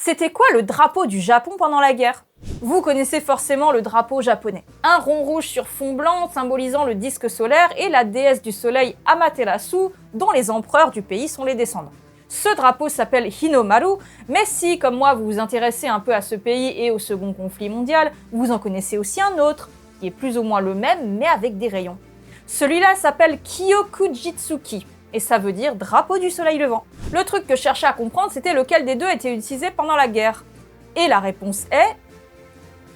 C'était quoi le drapeau du Japon pendant la guerre? Vous connaissez forcément le drapeau japonais. Un rond rouge sur fond blanc symbolisant le disque solaire et la déesse du soleil Amaterasu, dont les empereurs du pays sont les descendants. Ce drapeau s'appelle Hinomaru, mais si, comme moi, vous vous intéressez un peu à ce pays et au second conflit mondial, vous en connaissez aussi un autre, qui est plus ou moins le même, mais avec des rayons. Celui-là s'appelle Kyokujitsuki, et ça veut dire drapeau du soleil levant. Le truc que je cherchais à comprendre, c'était lequel des deux était utilisé pendant la guerre. Et la réponse est...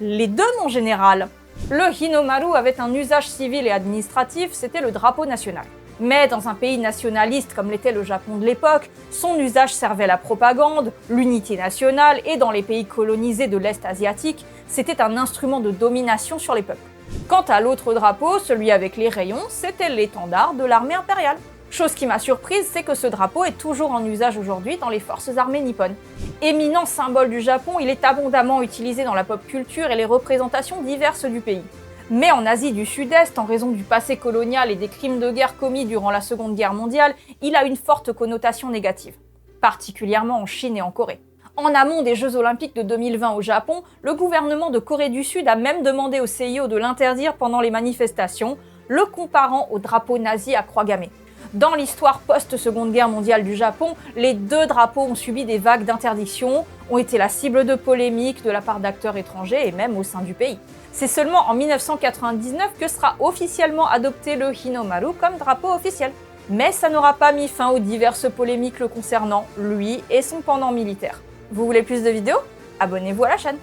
les deux, mon général. Le Hinomaru avait un usage civil et administratif, c'était le drapeau national. Mais dans un pays nationaliste comme l'était le Japon de l'époque, son usage servait à la propagande, l'unité nationale, et dans les pays colonisés de l'Est asiatique, c'était un instrument de domination sur les peuples. Quant à l'autre drapeau, celui avec les rayons, c'était l'étendard de l'armée impériale. Chose qui m'a surprise, c'est que ce drapeau est toujours en usage aujourd'hui dans les forces armées nippones. Éminent symbole du Japon, il est abondamment utilisé dans la pop culture et les représentations diverses du pays. Mais en Asie du Sud-Est, en raison du passé colonial et des crimes de guerre commis durant la Seconde Guerre mondiale, il a une forte connotation négative, particulièrement en Chine et en Corée. En amont des Jeux Olympiques de 2020 au Japon, le gouvernement de Corée du Sud a même demandé au CIO de l'interdire pendant les manifestations, le comparant au drapeau nazi à croix gammée. Dans l'histoire post-Seconde Guerre mondiale du Japon, les deux drapeaux ont subi des vagues d'interdiction, ont été la cible de polémiques de la part d'acteurs étrangers et même au sein du pays. C'est seulement en 1999 que sera officiellement adopté le Hinomaru comme drapeau officiel. Mais ça n'aura pas mis fin aux diverses polémiques le concernant, lui et son pendant militaire. Vous voulez plus de vidéos? Abonnez-vous à la chaîne.